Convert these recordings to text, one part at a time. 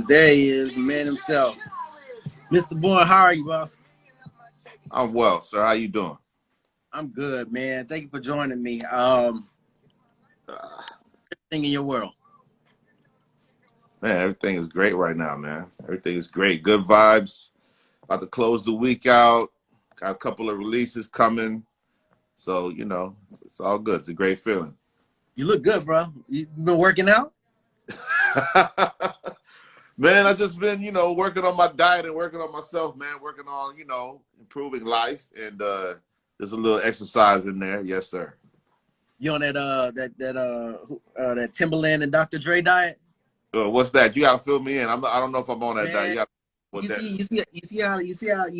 There he is, the man himself. Mr. Bourne, how are you, boss? I'm well, sir. How you doing? I'm good, man. Thank you for joining me. Everything in your world. Man, everything is great right now, man. Everything is great. Good vibes. About to close the week out. Got a couple of releases coming. So, you know, it's all good. It's a great feeling. You look good, bro. You been working out? Man, I just been, working on my diet and working on myself, man. Working on, improving life and there's a little exercise in there. Yes, sir. You on that Timberland and Dr. Dre diet? What's that? You gotta fill me in. I don't know if I'm on that diet. You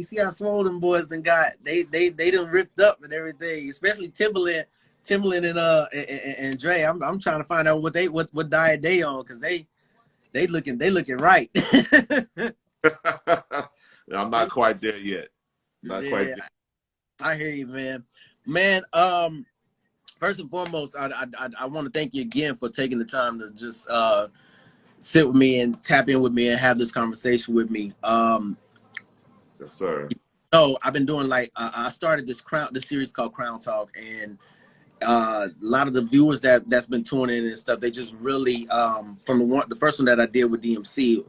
see how swole them boys done got. They done ripped up and everything. Especially Timberland and Dre. I'm trying to find out what diet they on, because they looking right. I'm not quite there yet. Quite there. I hear you, man. Man, first and foremost, I want to thank you again for taking the time to just sit with me and tap in with me and have this conversation with me. Yes, sir. I've been doing I started this series called Crown Talk, and a lot of the viewers that's been tuning in and stuff, they just really from the first one that I did with DMC,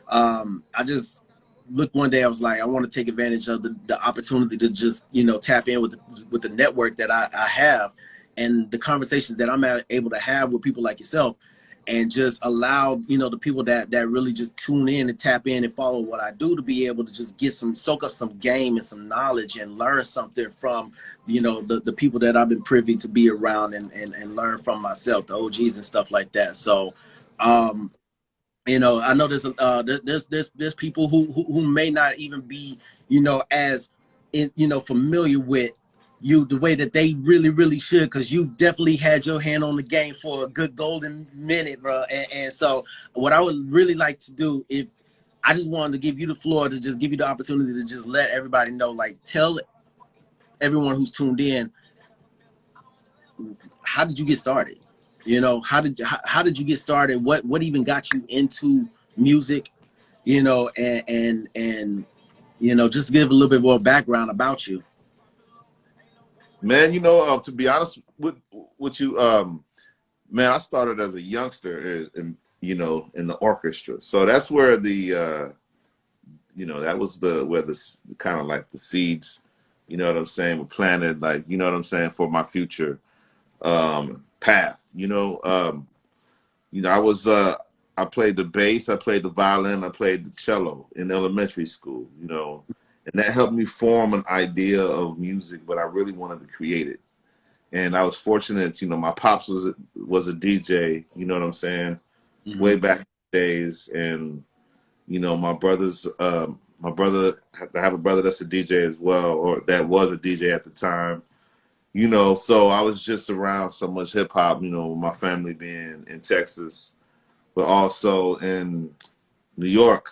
I just looked one day, I was like, I want to take advantage of the opportunity to just tap in with the network that I have, and the conversations that I'm able to have with people like yourself, and just allow the people that really just tune in and tap in and follow what I do to be able to just soak up some game and some knowledge and learn something from the people that I've been privy to be around and learn from myself, the OGs and stuff like that. So I know there's people who may not even be as familiar with you the way that they really should, because you definitely had your hand on the game for a good golden minute, bro. And so what I would really like to do, if I just wanted to give you the floor to just give you the opportunity to just let everybody know, tell everyone who's tuned in, how did you get started? How did you get started? What even got you into music? And just give a little bit more background about you. Man, to be honest with you, man, I started as a youngster in the orchestra. So that's where that was where the kind of like the seeds, were planted, for my future path. I played the bass, I played the violin, I played the cello in elementary school, and that helped me form an idea of music, but I really wanted to create it. And I was fortunate, my pops was a DJ, Mm-hmm. way back in the days. And, my brother, I have a brother that's a DJ as well, or that was a DJ at the time, so I was just around so much hip hop, my family being in Texas, but also in New York.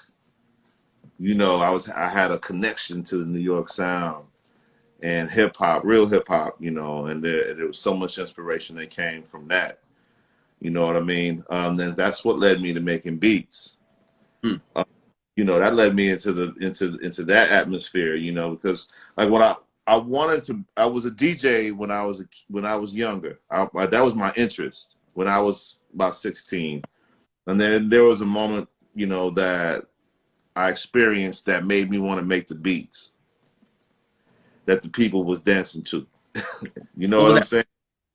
I had a connection to the New York sound and hip hop, real hip hop, and there was so much inspiration that came from that. You know what I mean? Then that's what led me to making beats. That led me into that atmosphere, because like when I was a DJ when I was younger. That was my interest when I was about 16. And then there was a moment, that I experienced that made me want to make the beats that the people was dancing to. You know what I'm saying?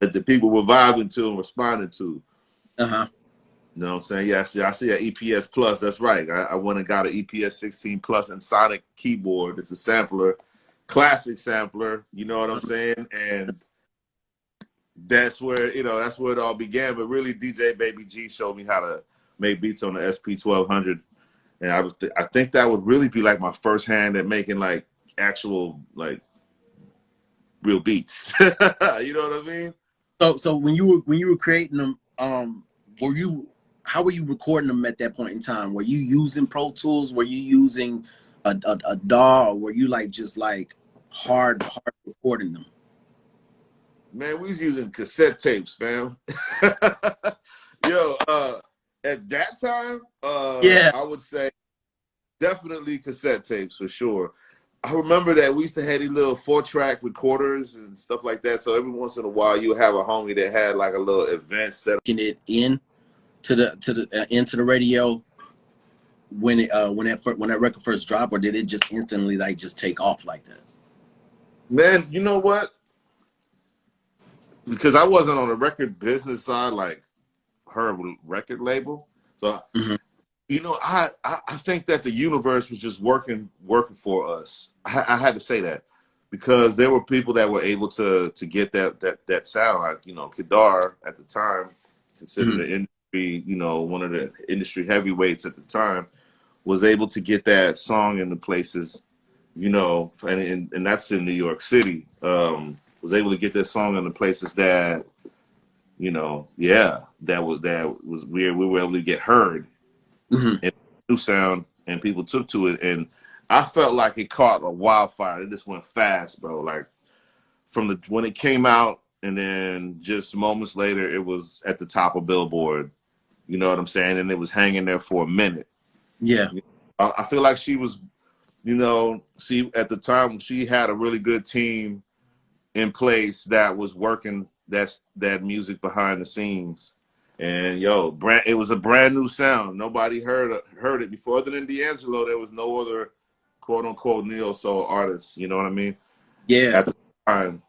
That the people were vibing to and responding to. Uh-huh. You know what I'm saying? Yeah, I see an EPS Plus. That's right. I went and got an EPS 16 Plus and Sonic keyboard. It's a sampler, classic sampler. You know what I'm saying? And that's where it all began. But really, DJ Baby G showed me how to make beats on the SP 1200. And I think that would really be like my first hand at making like actual like real beats. You know what I mean? So when you were creating them, how were you recording them at that point in time? Were you using Pro Tools? Were you using a DAW? Or were you just hard recording them? Man, we was using cassette tapes, fam. Yo, at that time, Yeah. I would say definitely cassette tapes for sure. I remember that we used to have these little 4-track recorders and stuff like that. So every once in a while, you have a homie that had like a little event set up. Getting it in to the into the radio when that record first dropped, or did it just instantly like just take off like that? Man, you know what? Because I wasn't on the record business side like her record label, so Mm-hmm. you know, I think that the universe was just working for us. I had to say that because there were people that were able to get that sound. Like, you know, Kedar at the time, considered the industry, you know, one of the industry heavyweights at the time, was able to get that song into places, you know, and that's in New York City. Was able to get that song into places that, you know, that was weird. We were able to get heard. Mm-hmm. And new sound, and people took to it, and I felt like it caught a wildfire. It just went fast, bro. Like from when it came out, and then just moments later, it was at the top of Billboard. You know what I'm saying? And it was hanging there for a minute. Yeah. I feel like she was, you know, at the time she had a really good team in place that was working that music behind the scenes. And it was a brand new sound. Nobody heard it before. Other than D'Angelo, there was no other quote unquote neo soul artists. You know what I mean? Yeah. At the time,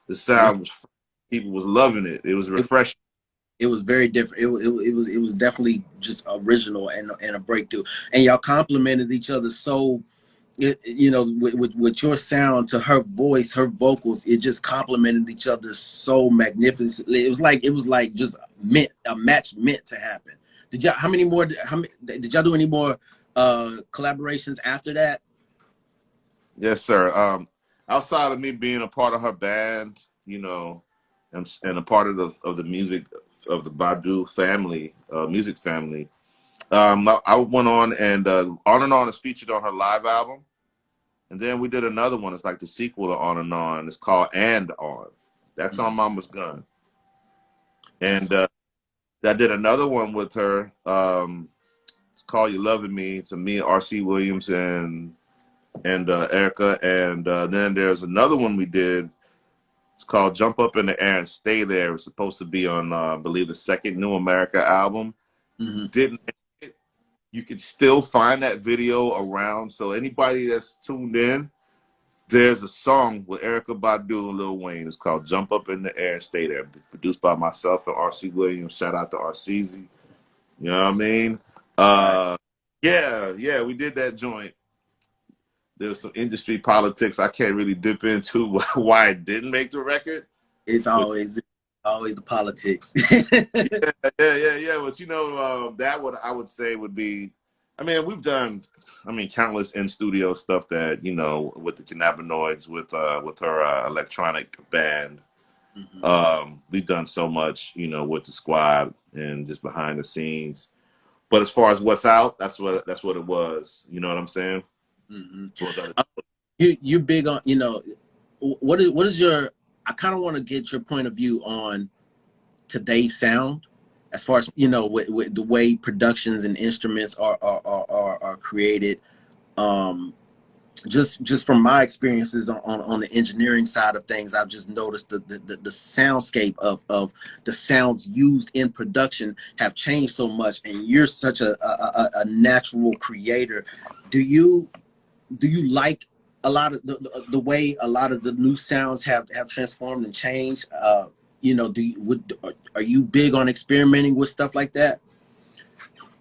the sound was people was loving it. It was refreshing. It was very different. It was definitely just original and a breakthrough. And y'all complimented each other so. You know, with your sound to her voice, her vocals, it just complemented each other so magnificently. It was like just a match meant to happen. Did y'all did y'all do any more collaborations after that? Yes, sir. Outside of me being a part of her band, you know, and a part of the music of the Badu family, music family, I went on and On and On is featured on her live album. And then we did another one. It's like the sequel to On and On. It's called And On. That's on Mama's Gun. And I did another one with her. It's called You Loving Me. It's me, R.C. Williams, and Erykah. And then there's another one we did. It's called Jump Up in the Air and Stay There. It's supposed to be on, I believe, the second New America album. Mm-hmm. Didn't make it. You could still find that video around. So anybody that's tuned in, there's a song with Erykah Badu and Lil Wayne. It's called Jump Up in the Air and Stay There. Produced by myself and R.C. Williams. Shout out to RCZ. You know what I mean? Yeah, we did that joint. There's some industry politics I can't really dip into why it didn't make the record. It's always the politics. Yeah. But you know, that what I would say would be, I mean, we've done, countless in studio stuff that, you know, with the cannabinoids, with her electronic band. Mm-hmm. We've done so much, you know, with the squad and just behind the scenes. But as far as what's out, that's what it was. You know what I'm saying? Mm-hmm. You big on, you know, what is your, I kind of want to get your point of view on today's sound, as far as, you know, with the way productions and instruments are created. Just from my experiences on the engineering side of things, I've just noticed the soundscape of the sounds used in production have changed so much, and you're such a natural creator. Do you like a lot of the way a lot of the new sounds have transformed and changed? You know, are you big on experimenting with stuff like that?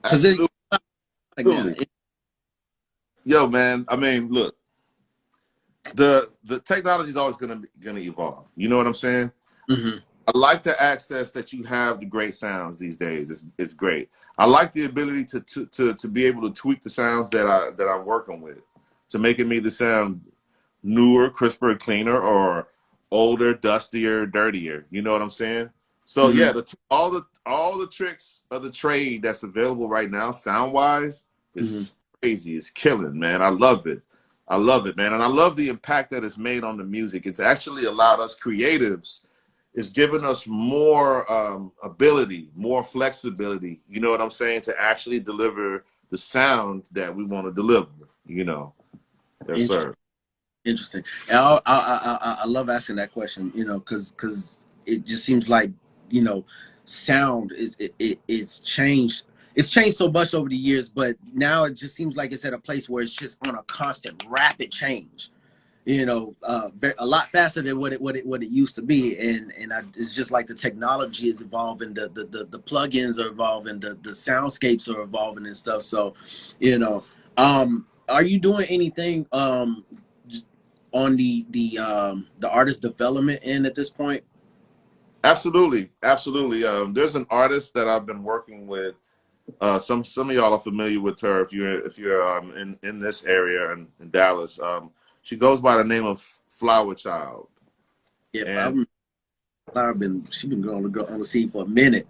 Absolutely. Like Yo, man, I mean, look, the technology is always gonna evolve. You know what I'm saying? Mm-hmm. I like the access that you have to great sounds these days. It's great. I like the ability to be able to tweak the sounds that I'm working with, to make it me to sound newer, crisper, cleaner, or older, dustier, dirtier. You know what I'm saying? So Mm-hmm. yeah, all the tricks of the trade that's available right now, sound wise, is crazy. It's killing, man. I love it, man, and I love the impact that it's made on the music. It's actually allowed us creatives. it's given us more ability, more flexibility. You know what I'm saying? To actually deliver the sound that we want to deliver. You know, yes, sir. Interesting. And I love asking that question. You know, because it just seems like, you know, sound it's changed. It's changed so much over the years, but now it just seems like it's at a place where it's just on a constant, rapid change. You know, a lot faster than what it used to be, and it's just like the technology is evolving, the plugins are evolving, the soundscapes are evolving and stuff. So, you know, are you doing anything on the artist development end at this point? Absolutely, absolutely. There's an artist that I've been working with. Some of y'all are familiar with her if you're in this area in Dallas. She goes by the name of Flower Child. Yeah, and she's been going on the scene for a minute.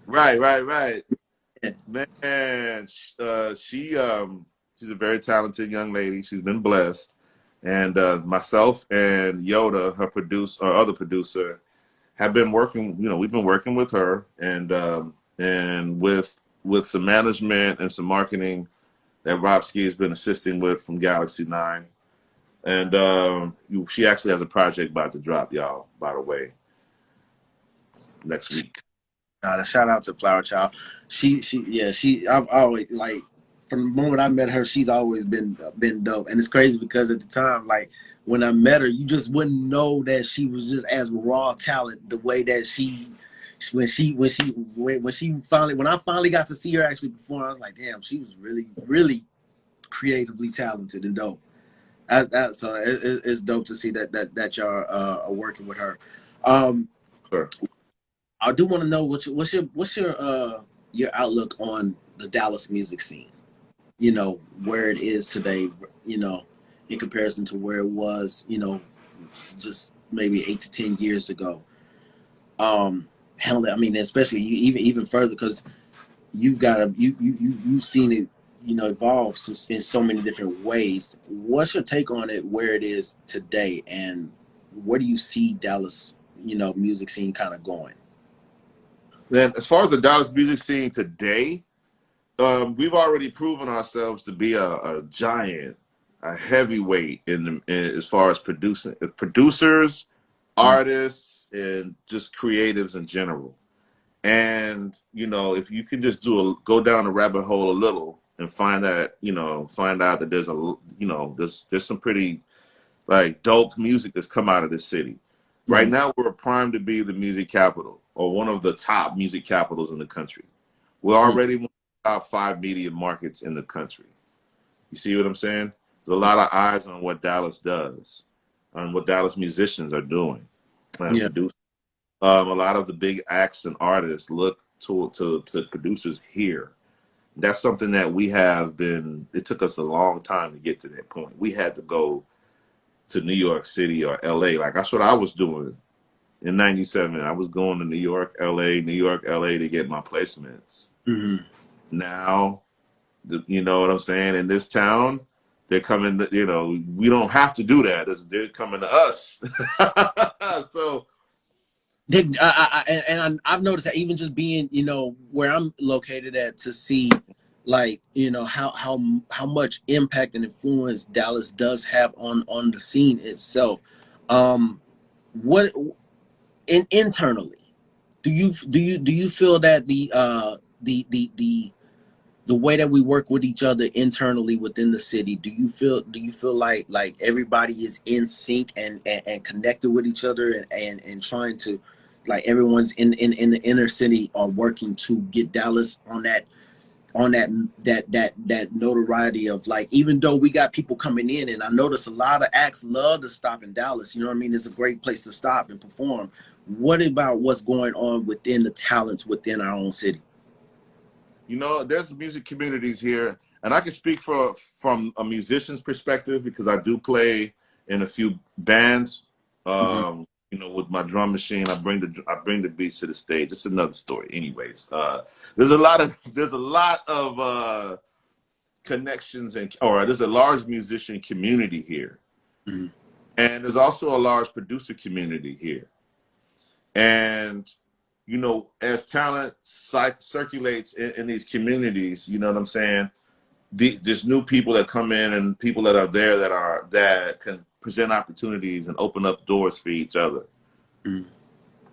Right. Yeah. Man, she's a very talented young lady. She's been blessed, and myself and Yoda, her other producer, have been working. You know, we've been working with her and with some management and some marketing that Rob Ski has been assisting with from Galaxy 9. And she actually has a project about to drop, y'all, by the way, next week. Shout out to Flower Child. I've always, like, from the moment I met her, she's always been dope. And it's crazy because at the time, like, when I met her, you just wouldn't know that she was just as raw talent the way that when I finally got to see her actually perform, I was like, damn, she was really, really creatively talented and dope. So it's dope to see that y'all are working with her. Sure. I do want to know what's your outlook on the Dallas music scene? You know, where it is today, you know, in comparison to where it was, you know, just maybe 8 to 10 years ago. Hell, I mean, especially even further, because you've seen it, you know, evolve in so many different ways. What's your take on it, where it is today, and where do you see Dallas, you know, music scene kind of going? Then, as far as the Dallas music scene today, we've already proven ourselves to be a giant, a heavyweight as far as producers, artists, and just creatives in general. And you know, if you can just go down the rabbit hole a little and find out that there's some pretty like dope music that's come out of this city. Right now, we're primed to be the music capital, or one of the top music capitals in the country. We're already one of the top 5 media markets in the country. You see what I'm saying? There's a lot of eyes on what Dallas does, on what Dallas musicians are doing and producing. A lot of the big acts and artists look to producers here. That's something that we have been. It took us a long time to get to that point. We had to go to New York City or LA. Like, that's what I was doing in '97. I was going to New York, LA to get my placements. Now, you know what I'm saying? In this town, they're coming, you know, we don't have to do that. They're coming to us. So, I've noticed that even just being, you know, where I'm located at, to see, like, you know, how much impact and influence Dallas does have on the scene itself. What internally, do you feel that the way that we work with each other internally within the city, do you feel like everybody is in sync and connected with each other and trying to, like, everyone's in the inner city are working to get Dallas on that notoriety of, like, even though we got people coming in, and I notice a lot of acts love to stop in Dallas, you know what I mean? It's a great place to stop and perform. What about what's going on within the talents within our own city? You know, there's music communities here, and I can speak from a musician's perspective because I do play in a few bands. You know, with my drum machine, I bring the beats to the stage. It's another story. Anyways, there's a lot of connections there's a large musician community here, and there's also a large producer community here. And, you know, as talent circulates in these communities, you know what I'm saying? There's new people that come in and people that are there that can present opportunities and open up doors for each other. Mm.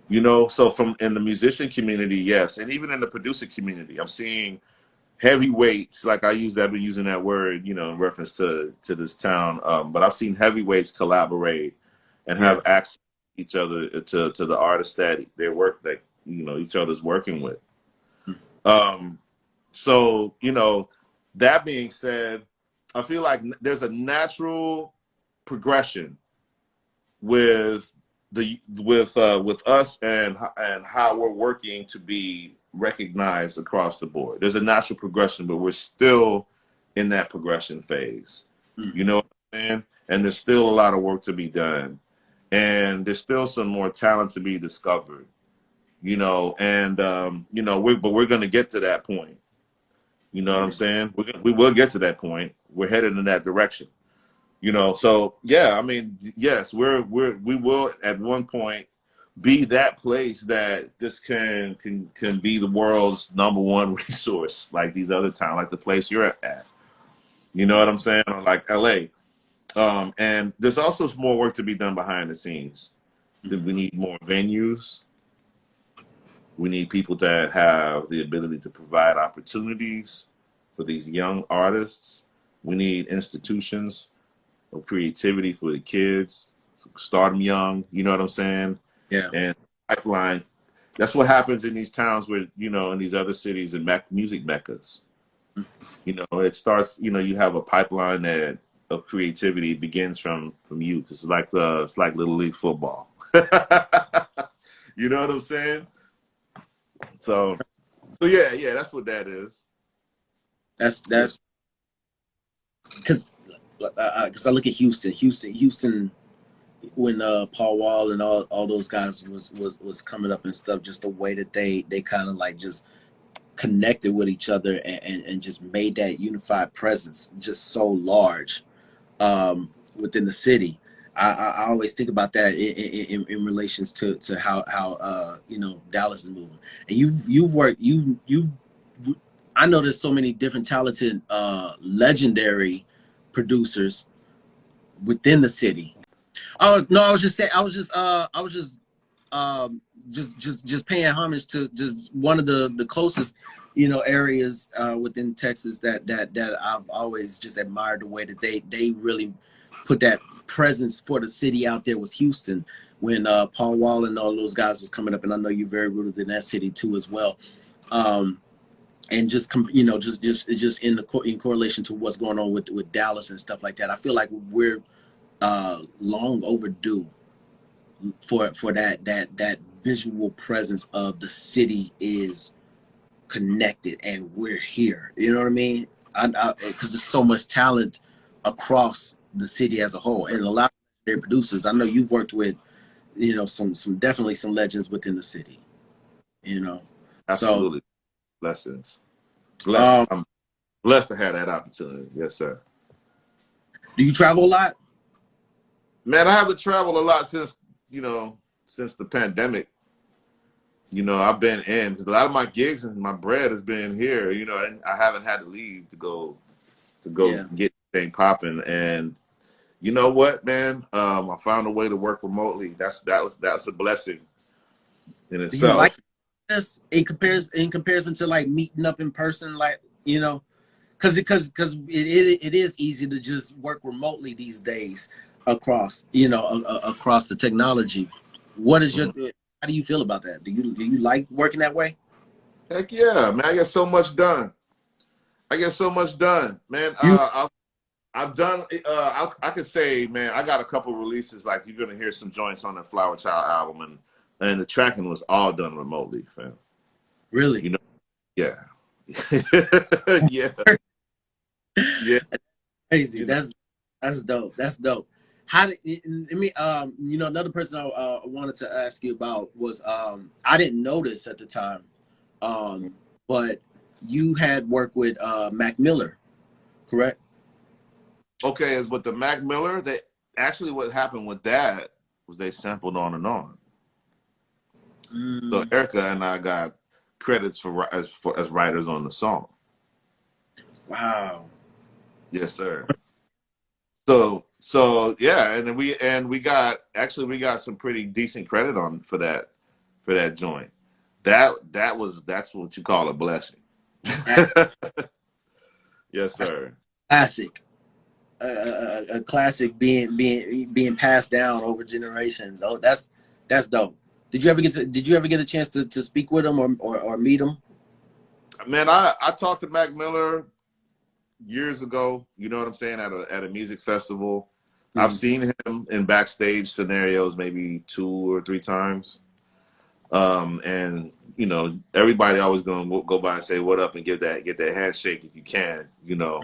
You know, so from in the musician community, yes, and even in the producer community, I'm seeing heavyweights. Like I've been using that word, you know, in reference to this town. But I've seen heavyweights collaborate and have access to each other to the artists that you know each other's working with. So you know, that being said, I feel like there's a natural progression with with us and how we're working to be recognized across the board. There's a natural progression, but we're still in that progression phase. You know what I'm saying? And there's still a lot of work to be done, and there's still some more talent to be discovered. You know, and you know, we're going to get to that point. You know what I'm saying? We will get to that point. We're headed in that direction. You know, so yeah, I mean, yes, we will at one point be that place that this can be the world's #1 resource, like these other towns, like the place you're at. You know what I'm saying? Or like LA. And there's also some more work to be done behind the scenes. We need more venues. We need people that have the ability to provide opportunities for these young artists. We need institutions of creativity for the kids. Start them young, you know what I'm saying? Yeah. And pipeline. That's what happens in these towns where, you know, in these other cities and music meccas. You know, it starts, you know, you have a pipeline of creativity begins from youth. It's like Little League football. You know what I'm saying? So yeah, that's what that is. That's because I look at Houston when Paul Wall and all those guys was coming up and stuff, just the way that they kind of like just connected with each other and just made that unified presence just so large within the city. I always think about that in relations to how you know, Dallas is moving. And you've I know there's so many different talented legendary producers within the city. Oh no, I was just saying, I was just paying homage to just one of the closest, you know, areas within Texas that I've always just admired the way that they really put that presence for the city out there was Houston, when Paul Wall and all those guys was coming up, and I know you're very rooted in that city too as well. And just you know, just in correlation to what's going on with Dallas and stuff like that, I feel like we're long overdue for that visual presence of the city is connected and we're here. You know what I mean? Because there's so much talent across the city as a whole, and a lot of their producers. I know you've worked with, you know, some definitely some legends within the city. You know, Absolutely. Blessings. I'm blessed to have that opportunity. Yes, sir. Do you travel a lot? Man, I haven't traveled a lot since the pandemic. You know, I've been in because a lot of my gigs and my bread has been here. You know, and I haven't had to leave to go get thing popping. And you know what, man? I found a way to work remotely. That's a blessing in itself. Do you like this in comparison to like meeting up in person, like, you know? Because it is easy to just work remotely these days across, you know, across the technology. What is your how do you feel about that? Do you like working that way? Heck yeah, man! I get so much done. Man. I've done. I could say, man, I got a couple releases. Like you're gonna hear some joints on the Flower Child album, and the tracking was all done remotely, fam. Really? You know? Yeah. Yeah. Yeah. Crazy. That's dope. That's dope. How did you know, another person I wanted to ask you about was I didn't notice at the time, but you had worked with Mac Miller, correct? Okay, as with the Mac Miller, what happened with that was they sampled On and On. So Mm, Erykah and I got credits as writers on the song. wow. Yes, sir. So yeah, and we got we got some pretty decent credit on for that joint. That's what you call a blessing. That's Yes, sir. classic. A classic being passed down over generations. Oh, that's dope. Did you ever get a chance to speak with him or meet him? Man, I talked to Mac Miller years ago. You know what I'm saying, at a music festival. I've Mhm. seen him in backstage scenarios maybe 2 or 3 times. And you know, everybody always gonna go by and say what up and get that handshake if you can, you know.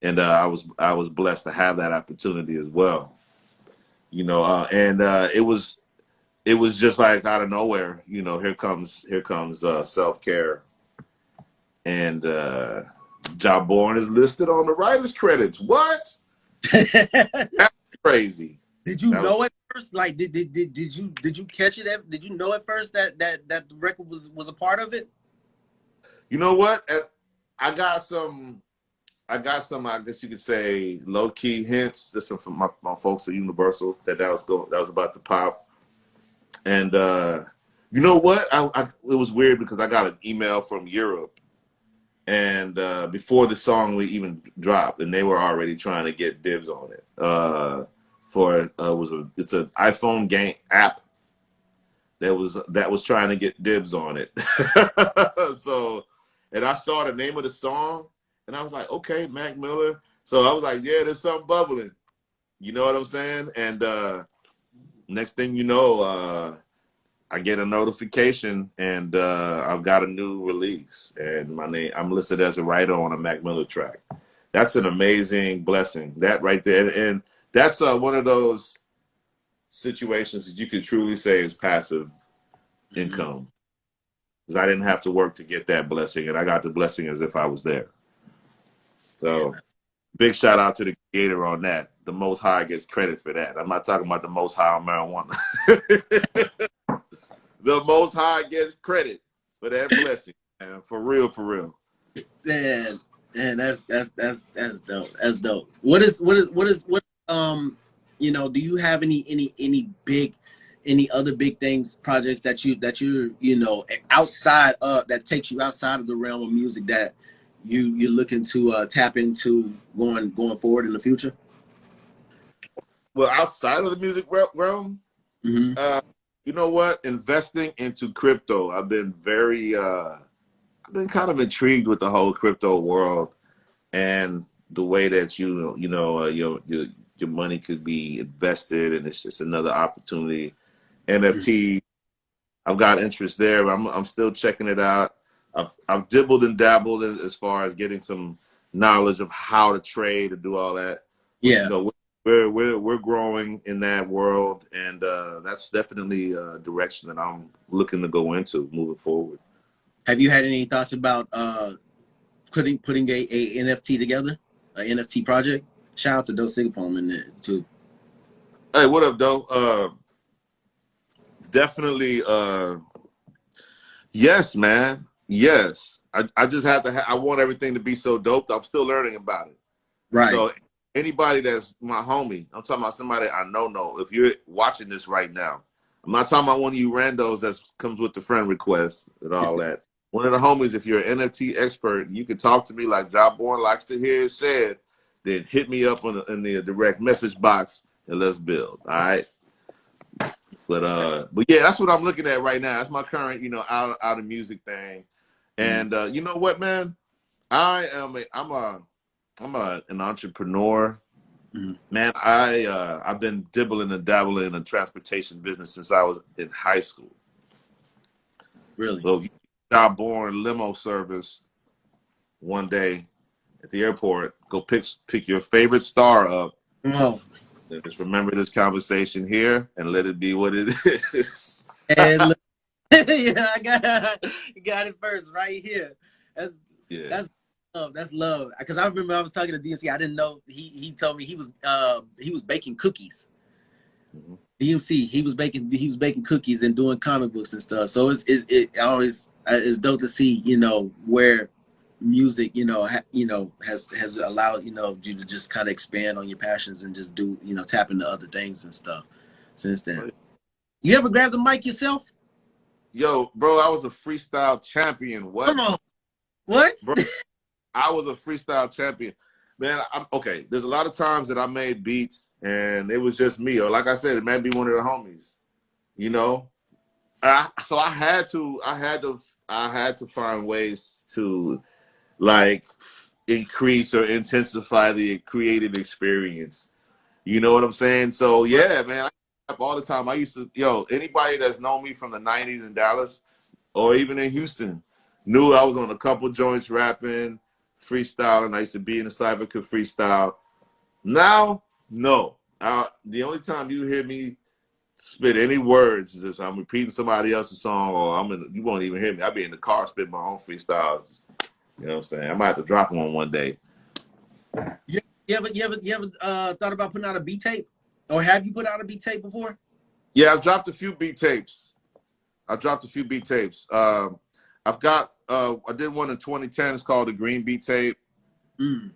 And I was blessed to have that opportunity as well, you know. It was just like out of nowhere, you know. Here comes Self Care, and Job Born is listed on the writers credits. What? That's crazy. Did you That was, know at first? Like, did you catch it? Did you know at first that the record was a part of it? you know what? I got some. I got some, I guess you could say, low key hints. This one from my folks at Universal that was about to pop. And you know what? It was weird because I got an email from Europe, and before the song we even dropped, and they were already trying to get dibs on it. It's an iPhone game app that was trying to get dibs on it. So, and I saw the name of the song, and I was like, okay, Mac Miller. So I was like, yeah, there's something bubbling. You know what I'm saying? And next thing you know, I get a notification, and I've got a new release, and I'm listed as a writer on a Mac Miller track. That's an amazing blessing. That right there, and that's one of those situations that you could truly say is passive Mm-hmm. income, because I didn't have to work to get that blessing, and I got the blessing as if I was there. Yeah, So big shout out to the creator on that. The Most High gets credit for that. I'm not talking about the Most High on marijuana. The Most High gets credit for that blessing, man. For real, for real. man, man, that's dope. That's dope. What you know? Do you have any other big things projects you know outside of that takes you outside of the realm of music that you're looking to tap into going forward in the future? Well, outside of the music realm, Mm-hmm. uh, you know what? Investing into crypto. I've been kind of intrigued with the whole crypto world and the way that your money could be invested, and it's just another opportunity. NFT, I've got interest there, but I'm still checking it out. I've dibbled and dabbled as far as getting some knowledge of how to trade and do all that. But you Yeah. know, we're growing in that world, and that's definitely a direction that I'm looking to go into moving forward. Have you had any thoughts about putting a NFT together, an NFT project? Shout out to Doe Sigapom in there too. Hey, what up, though? Definitely, yes, man. Yes, I just have to. I want everything to be so dope. I'm still learning about it. Right. So anybody that's my homie, I'm talking about somebody I know. If you're watching this right now, I'm not talking about one of you randos that comes with the friend request and all that. One of the homies, if you're an NFT expert, you can talk to me like Job Born likes to hear it said, then hit me up in the direct message box and let's build. All right. But yeah, that's what I'm looking at right now. That's my current, out of music thing. Mm. And you know what, man? I'm an entrepreneur. Mm. Man, I've been dibbling and dabbling in the transportation business since I was in high school. Really? So if you got born limo service one day at the airport, go pick your favorite star up, Oh. and just remember this conversation here and let it be what it is. And look, yeah, got it first right here. That's Yeah. that's love. That's love. Because I remember I was talking to DMC. I didn't know he told me he was baking cookies. Mhm. DMC, he was baking cookies and doing comic books and stuff. So it always it's dope to see, you know, where music, you know, has allowed, you know, you to just kind of expand on your passions and just do, you know, tap into other things and stuff since then. You ever grab the mic yourself? Yo, bro, I was a freestyle champion. What? Come on. What? Bro, I was a freestyle champion. Man, I'm okay. There's a lot of times that I made beats and it was just me, or like I said, it might be one of the homies. You know, so I had to find ways to like increase or intensify the creative experience. You know what I'm saying? So yeah, man, I rap all the time. I used to, anybody that's known me from the '90s in Dallas or even in Houston knew I was on a couple joints rapping, freestyling. I used to be in the cyber could freestyle. Now, no. The only time you hear me spit any words is if I'm repeating somebody else's song, or you won't even hear me. I'll be in the car spitting my own freestyles. You know what I'm saying? I might have to drop one day. You ever thought about putting out a beat tape? Or have you put out a beat tape before? Yeah, I've dropped a few beat tapes. I've got I did one in 2010. It's called the Green Beat Tape. And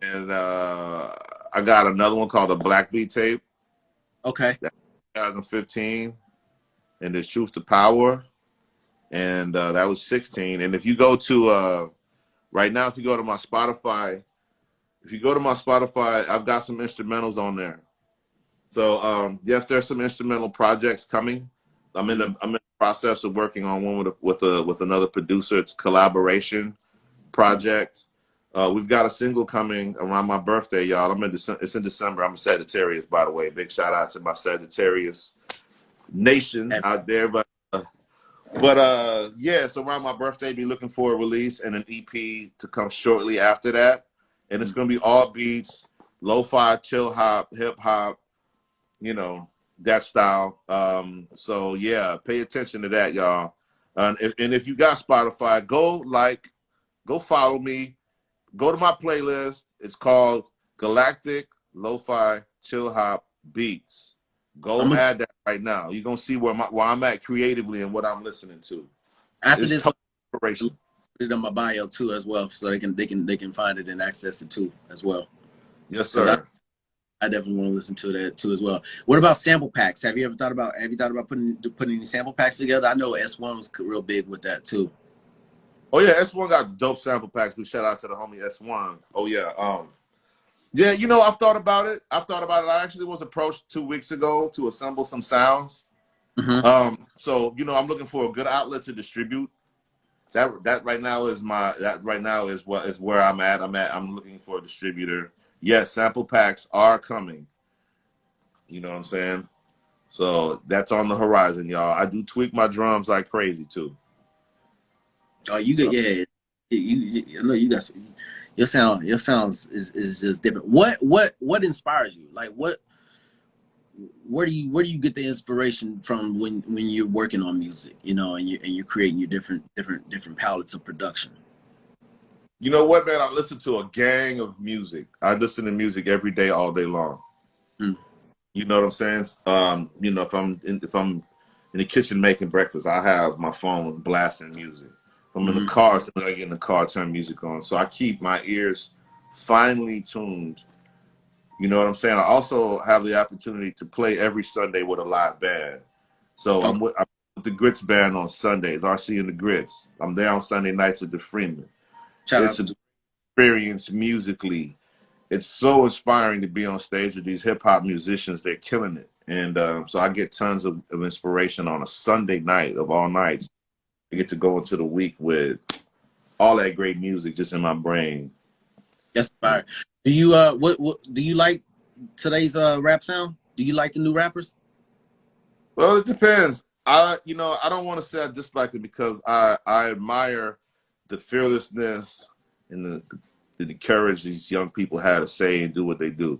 I got another one called the Black Beat Tape. Okay. 2015. And there's Truth to Power. And that was 16. And if you go to right now, if you go to my Spotify, I've got some instrumentals on there. So yes, there's some instrumental projects coming. I'm in the process of working on one with another producer. It's a collaboration project. We've got a single coming around my birthday, y'all. It's in December. I'm a Sagittarius, by the way. Big shout out to my Sagittarius nation out there. But yeah, so around my birthday, be looking for a release and an EP to come shortly after that. And it's gonna be all beats, lo-fi, chill hop, hip hop, you know, that style. So yeah, pay attention to that, y'all. And if you got Spotify, go follow me, go to my playlist. It's called Galactic Lo-Fi Chill Hop Beats. Go add that right now. You're gonna see where I'm at creatively and what I'm listening to. After this, inspiration. Put it on my bio too as well, so they can find it and access it too as well. Yes, sir. I definitely want to listen to that too as well. What about sample packs? Have you thought about putting any sample packs together? I know S1 was real big with that too. Oh yeah, S1 got dope sample packs. We shout out to the homie S1. Oh yeah. Yeah, you know, I've thought about it. I actually was approached 2 weeks ago to assemble some sounds. So, you know, I'm looking for a good outlet to distribute. That right now is where I'm at. I'm looking for a distributor. Yes, sample packs are coming. You know what I'm saying? So that's on the horizon, y'all. I do tweak my drums like crazy too. Oh, you get I know you got some, your sounds is just different. What inspires you? Like where do you get the inspiration from when you're working on music, you know, and you're creating your different palettes of production? You know what, man? I listen to a gang of music. I listen to music every day, all day long. You know what I'm saying? You know, if I'm in the kitchen making breakfast, I have my phone blasting music. If I'm in the car, so I get in the car, turn music on. So I keep my ears finely tuned. You know what I'm saying? I also have the opportunity to play every Sunday with a live band. So I'm with the Grits band on Sundays, RC and the Grits. I'm there on Sunday nights at the Freeman. It's an experience musically. It's so inspiring to be on stage with these hip hop musicians. They're killing it. And so I get tons of inspiration on a Sunday night of all nights. I get to go into the week with all that great music just in my brain. That's fire. Do you what do you like today's rap sound? Do you like the new rappers? Well, it depends. You know, I don't want to say I dislike it because I admire the fearlessness and the courage these young people have to say and do what they do.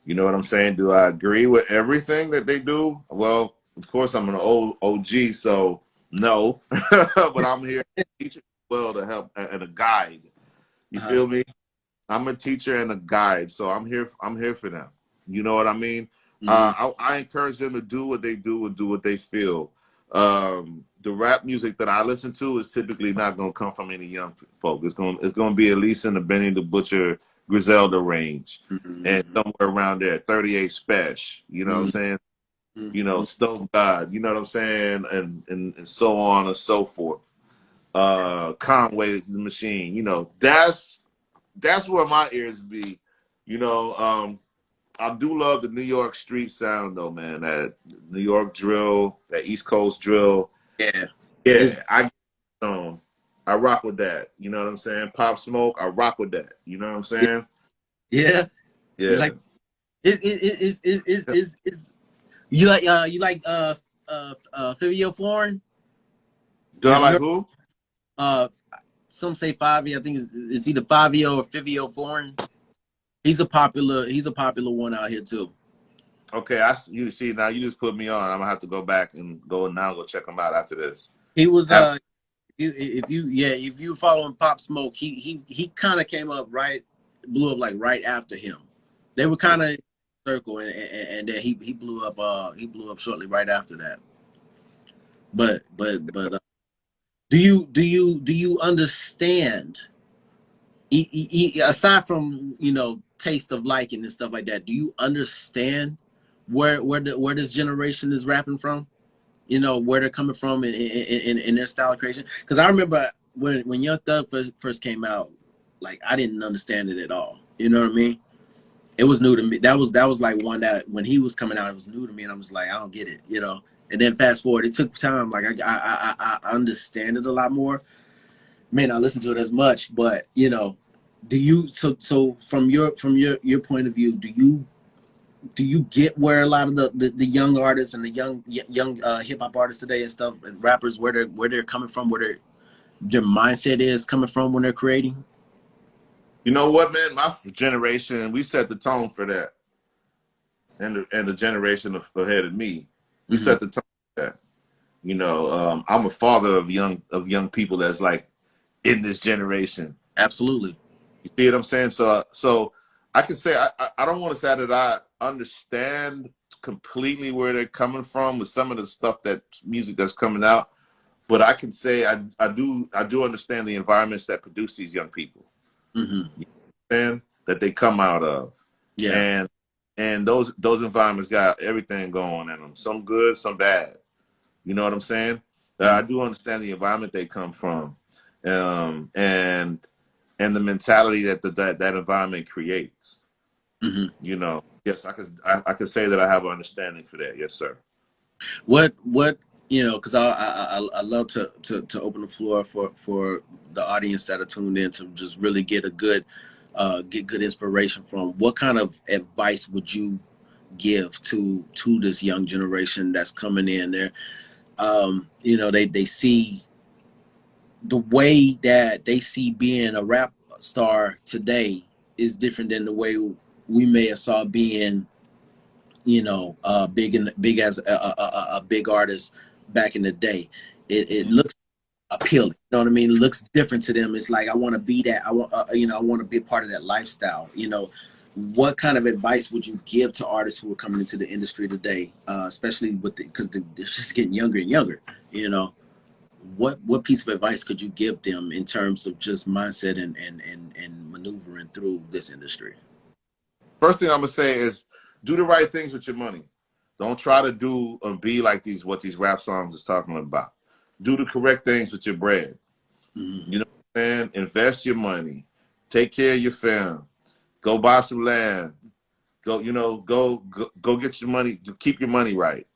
You know what I'm saying? Do I agree with everything that they do? Well, of course, I'm an old OG, so no. But I'm here to teach as well, to help and a guide. You feel me? I'm a teacher and a guide, so I'm here for them. You know what I mean? Mm-hmm. I encourage them to do what they do and do what they feel. The rap music that I listen to is typically not going to come from any young folk. It's going to be at least in the Benny the Butcher, Griselda range, and Mm-hmm. somewhere around there, 38 Special. You know what I'm saying? You know, Mm-hmm. Stove God. You know what I'm saying? And so on and so forth. Conway the Machine. You know, that's where my ears be. You know, I do love the New York street sound though, man. That New York drill, that East Coast drill. Yeah. It's Yeah, I rock with that. You know what I'm saying? Pop Smoke, I rock with that. You know what I'm saying? yeah. You Yeah. like is you like Fivio Foreign? Do I Have you like heard who? uh some say Fivio, I think it's either Fivio or Fivio Foreign. He's a popular one out here too. Okay, you see now you just put me on. I'm gonna have to go back and go check them out after this. He was Have if you following Pop Smoke, he kind of came up right, blew up like right after him. They were kind of in a circle, and then he blew up shortly right after that. But do you understand? Aside from taste of liking and stuff like that, do you understand where this generation is rapping from? Where they're coming from in their style of creation. Because I remember when Young Thug first came out, like I didn't understand it at all. You know what I mean? It was new to me. That was like one that when he was coming out, it was new to me, and I was like, I don't get it. And then fast forward, it took time. Like I understand it a lot more. May not listen to it as much, but do you so from your point of view, do you get where a lot of the young artists and the young hip hop artists today and stuff and rappers where they're coming from, where their mindset is coming from when they're creating? you know what, man? My generation, we set the tone for that, and the generation ahead of me, we Mm-hmm. set the tone for that. You know, I'm a father of young people that's like in this generation. Absolutely. You see what I'm saying? So I can say I don't want to say that I understand completely where they're coming from with some of the stuff that music that's coming out, but I can say I do understand the environments that produce these young people. Mm-hmm. You understand that they come out of, Yeah. and those environments got everything going in them. Some good, some bad. You know what I'm saying? Mm-hmm. I do understand the environment they come from, and the mentality that environment creates. Mm-hmm. You know, yes, I could say that I have an understanding for that. Yes, sir. What because I love to open the floor for the audience that are tuned in to just really get good inspiration from. What kind of advice would you give to this young generation that's coming in there? They see the way that they see being a rap star today is different than the way we may have saw being big as a big artist back in the day. It looks appealing. You know what I mean? It looks different to them. It's like I want to be that. I want to be a part of that lifestyle. What kind of advice would you give to artists who are coming into the industry today, especially because they're just getting younger and younger? What piece of advice could you give them in terms of just mindset and maneuvering through this industry? First thing I'm gonna say is do the right things with your money. Don't try to do and be like what these rap songs is talking about. Do the correct things with your bread. Mm-hmm. You know what I'm saying? Invest your money. Take care of your fam. Go buy some land. Go get your money. Keep your money right.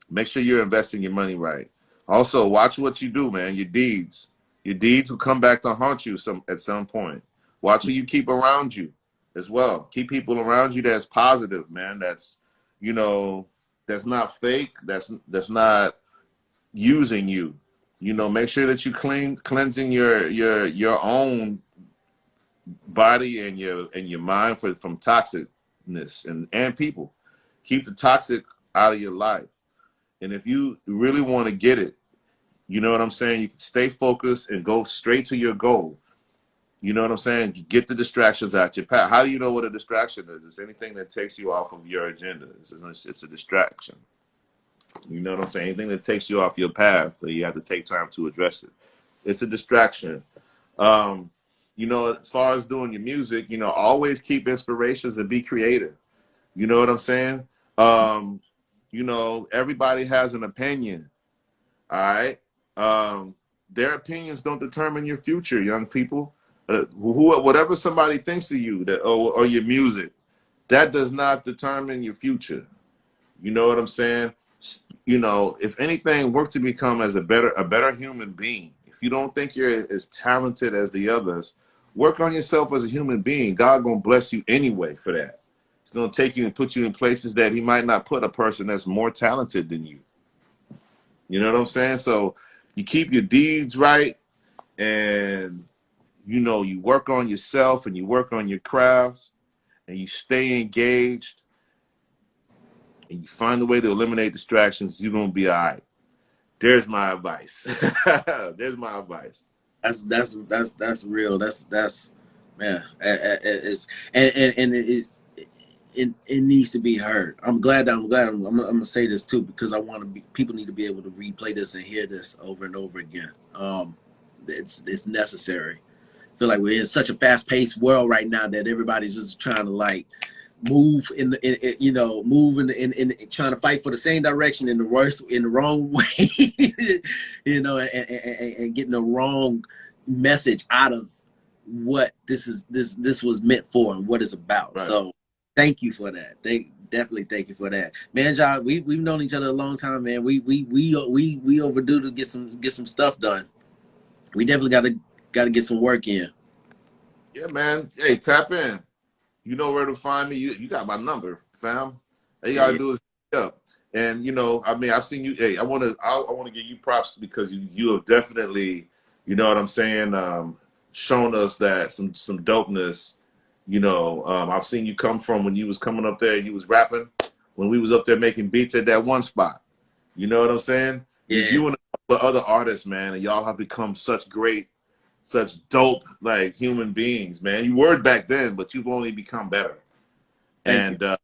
Make sure you're investing your money right. Also, watch what you do, man. Your deeds. Your deeds will come back to haunt you at some point. Watch who you keep around you as well. Keep people around you that's positive, man. You know, that's not fake. That's not using you. Make sure that you cleansing your own body and your mind from toxicness and people. Keep the toxic out of your life. And if you really want to get it, you know what I'm saying? You can stay focused and go straight to your goal. You know what I'm saying? You get the distractions out your path. How do you know what a distraction is? It's anything that takes you off of your agenda. It's a distraction. You know what I'm saying? Anything that takes you off your path, so you have to take time to address it. It's a distraction. Um, you know, as far as doing your music, you know, always keep inspirations and be creative. You know what I'm saying? Um, you know, everybody has an opinion. All right. Their opinions don't determine your future, young people. Whatever somebody thinks of you that or your music, that does not determine your future. You know what I'm saying? You know, if anything, work to become as a better human being. If you don't think you're as talented as the others, work on yourself as a human being. God gonna bless you anyway for that. It's gonna take you and put you in places that He might not put a person that's more talented than you. You know what I'm saying? So you keep your deeds right, and you know you work on yourself and you work on your crafts, and you stay engaged, and you find a way to eliminate distractions. You're gonna be all right. There's my advice. There's my advice. That's real. That's man. It's and it needs to be heard. I'm gonna say this too because I want to be. People need to be able to replay this and hear this over and over again. It's necessary. I feel like we're in such a fast-paced world right now that everybody's just trying to like move you know, move in trying to fight for the same direction in the wrong way, you know, and getting the wrong message out of what this was meant for and what it's about. Right. So thank you for that. Definitely thank you for that, man. John, we've known each other a long time, man. We overdue to get some stuff done. We definitely gotta get some work in. Yeah, man. Hey, tap in. You know where to find me. You got my number, fam. All you gotta do is hit up. And you know, I mean, I've seen you. Hey, I wanna give you props because you have definitely, you know what I'm saying, shown us that some dopeness. You know, I've seen you come from when you was coming up there, you was rapping, when we was up there making beats at that one spot. You know what I'm saying? Yeah. You and a couple of other artists, man, and y'all have become such dope like human beings, man. You were back then, but you've only become better. Thank you.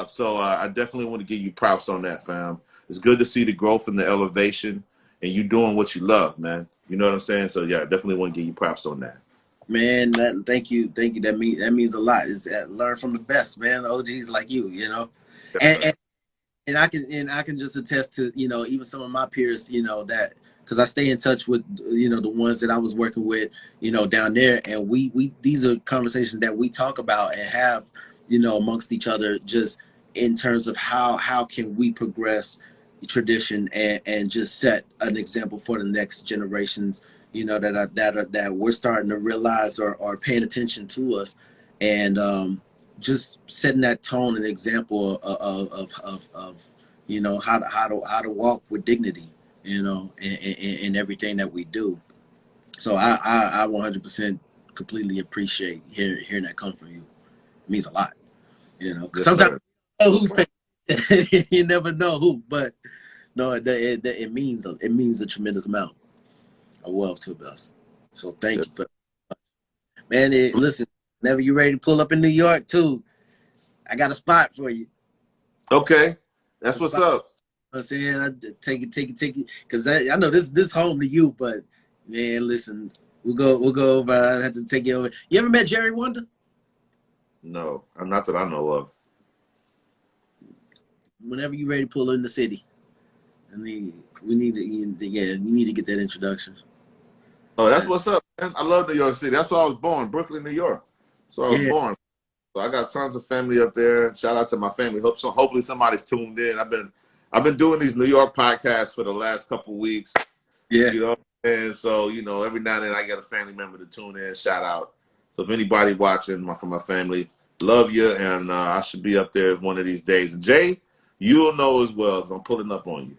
So I definitely want to give you props on that, fam. It's good to see the growth and the elevation, and you doing what you love, man. You know what I'm saying? So yeah, I definitely want to give you props on that. Man, thank you. That means a lot. Is that learn from the best, man. OGs like you know, and I can just attest to, you know, even some of my peers, you know, that because I stay in touch with, you know, the ones that I was working with, you know, down there, and we these are conversations that we talk about and have, you know, amongst each other, just in terms of how can we progress tradition and just set an example for the next generations, you know, that we're starting to realize or are paying attention to us, and just setting that tone and example of you know how to walk with dignity, you know, in everything that we do. So I 100% completely appreciate hearing that come from you. It means a lot, you know, because Yes, sometimes sir. you know who's paying. You never know who, but no, it means a tremendous amount of wealth to us. So thank Yes. you for that. Man. Listen, whenever you're ready to pull up in New York too, I got a spot for you. Okay, that's what's up. I'm saying, I take it, because I know this home to you, but man, listen, we'll go over. I have to take you over. You ever met Jerry Wonder? No, I'm not that I know of. Whenever you're ready to pull in the city, and we need to get that introduction. Oh, that's what's up, man. I love New York City. That's where I was born, Brooklyn, New York. So I was Yeah, born. So I got tons of family up there. Shout out to my family. Hopefully somebody's tuned in. I've been doing these New York podcasts for the last couple weeks. yeah. You know, and so you know, every now and then I get a family member to tune in. Shout out. So if anybody watching from my family, love you, and I should be up there one of these days. And Jay, you'll know as well because I'm pulling up on you.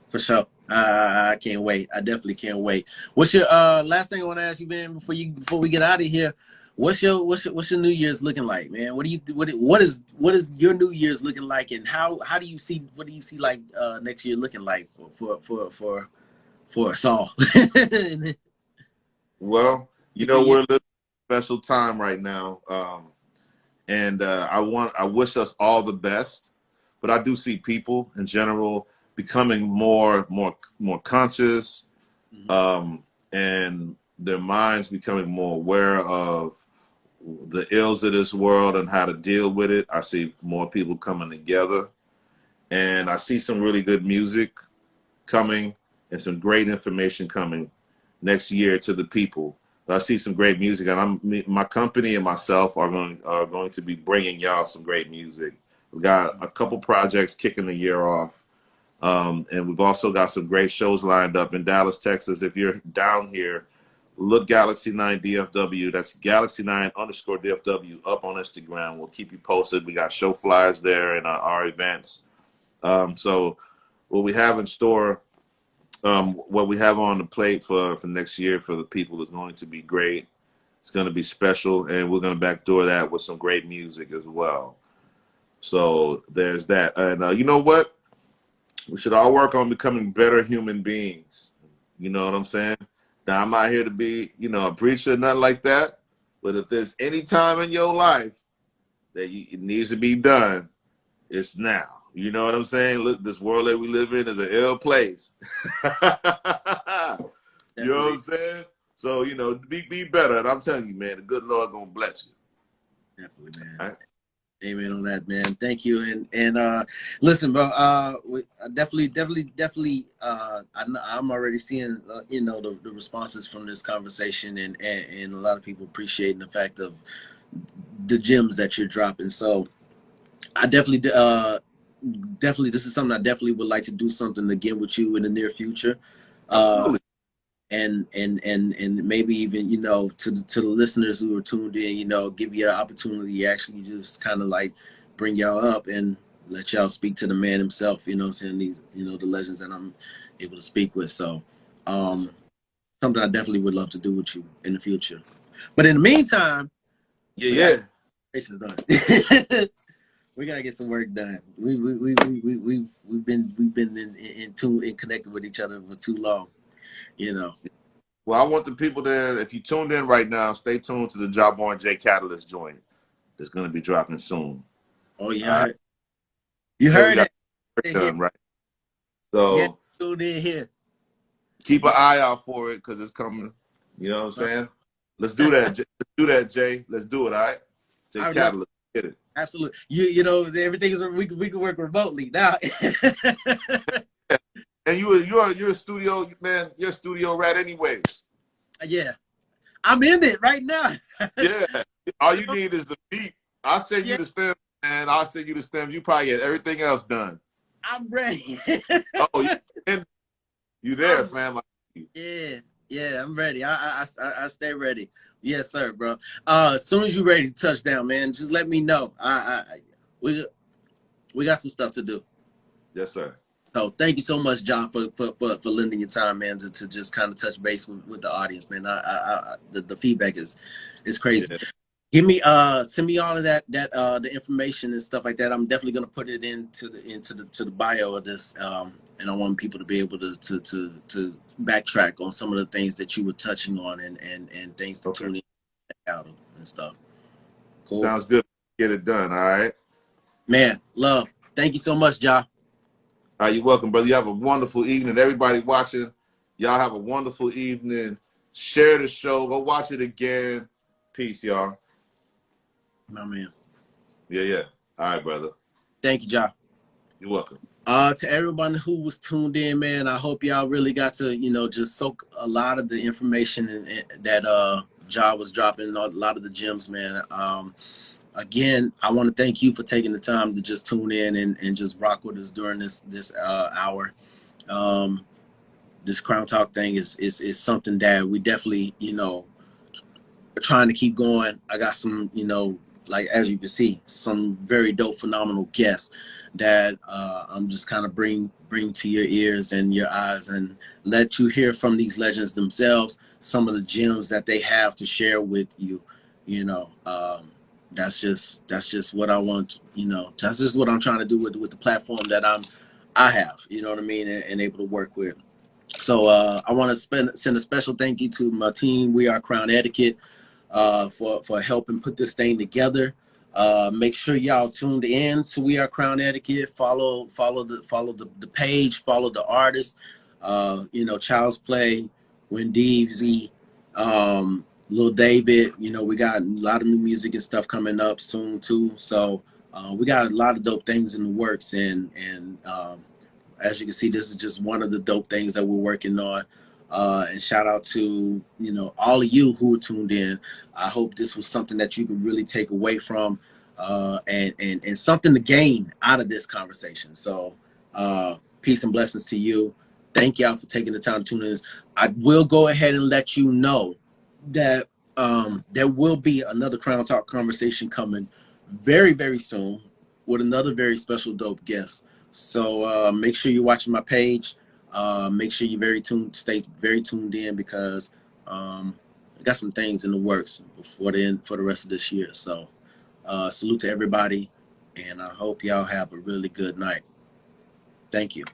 For sure. I can't wait. I definitely can't wait. What's your last thing I want to ask you, man, before we get out of here? What's your New Year's looking like, man? What is your New Year's looking like, and how do you see like next year looking like for us all? Well, You know, we're living a special time right now. And I wish us all the best, but I do see people in general becoming more conscious, and their minds becoming more aware of the ills of this world and how to deal with it. I see more people coming together, and I see some really good music coming and some great information coming next year to the people. I see some great music, and my company and myself are going to be bringing y'all some great music. We've got a couple projects kicking the year off, and we've also got some great shows lined up in Dallas, Texas. If you're down here, look Galaxy 9 DFW. That's Galaxy 9 _ DFW up on Instagram. We'll keep you posted. We got show flyers there and our events. So what we have in store, what we have on the plate for next year for the people is going to be great. It's going to be special, and we're going to backdoor that with some great music as well. So there's that. And you know what? We should all work on becoming better human beings. You know what I'm saying? Now, I'm not here to be, a preacher or nothing like that. But if there's any time in your life that it needs to be done, it's now. You know what I'm saying? Look, this world that we live in is an ill place. You know what I'm saying? So, be better. And I'm telling you, man, the good Lord gonna bless you. Definitely, man. All right. Amen on that, man. Thank you. And listen, bro, definitely, I'm already seeing, the responses from this conversation, and a lot of people appreciating the fact of the gems that you're dropping. So I definitely, this is something I definitely would like to do something again with you in the near future. Absolutely. And maybe even, to the listeners who are tuned in, give you an opportunity to actually just kind of like bring y'all up and let y'all speak to the man himself, saying these, the legends that I'm able to speak with. So something I definitely would love to do with you in the future. But in the meantime, done. We gotta get some work done. We've been in connected with each other for too long. Well, I want the people there, if you tuned in right now, stay tuned to the Jawborn J.CATALYST joint. It's going to be dropping soon. Oh, yeah. You heard it. Done, right? So, yeah, tuned in here. Keep an eye out for it because it's coming. You know what I'm saying? Let's do that. Let's do that, Jay. Let's do it, all right? J.CATALYST, get it. Absolutely. Everything is, we can work remotely now. And you're a studio man. You're a studio rat anyways. Yeah, I'm in it right now. Yeah, all you need is the beat. I'll send you the stem, and I'll send you the stem. You probably get everything else done. I'm ready. You there, fam? Yeah, I'm ready. I stay ready. Yes, sir, bro. As soon as you're ready to touch down, man, just let me know. We got some stuff to do. Yes, sir. So thank you so much, John, for lending your time, man, to just kind of touch base with the audience, man. The feedback is crazy. Yeah. Give me send me all of that the information and stuff like that. I'm definitely gonna put it into the bio of this, and I want people to be able to backtrack on some of the things that you were touching on and things to tune in out and stuff. Cool. Sounds good. Get it done. All right. Man, love. Thank you so much, Ja. You're welcome, brother. You have a wonderful evening. Everybody watching, y'all have a wonderful evening. Share the show. Go watch it again. Peace, y'all. My man. Yeah. All right, brother. Thank you, Ja. You're welcome. To everyone who was tuned in, man, I hope y'all really got to, just soak a lot of the information that Ja was dropping, a lot of the gems, man. Again, I want to thank you for taking the time to just tune in and just rock with us during this hour. This Crown Talk thing is something that we definitely, are trying to keep going. I got some, like as you can see, some very dope, phenomenal guests that I'm just kind of bring to your ears and your eyes and let you hear from these legends themselves, some of the gems that they have to share with you, That's just what I want, that's just what I'm trying to do with the platform that I have, you know what I mean, and able to work with. So I want to send a special thank you to my team, We Are Crown Etiquette, for helping put this thing together. Make sure y'all tuned in to We Are Crown Etiquette. Follow the page. Follow the artist. You know, Child's Play, Wendeezy, Lil David. You know, we got a lot of new music and stuff coming up soon too. So we got a lot of dope things in the works, and as you can see, this is just one of the dope things that we're working on. And shout out to, you know, all of you who tuned in. I hope this was something that you could really take away from, and something to gain out of this conversation. So peace and blessings to you. Thank y'all for taking the time to tune in. I will go ahead and let you know that there will be another Crown Talk conversation coming very, very soon with another very special dope guest. So make sure you're watching my page. Make sure you're stay very tuned in, because I got some things in the works for the rest of this year. So salute to everybody, and I hope y'all have a really good night. Thank you.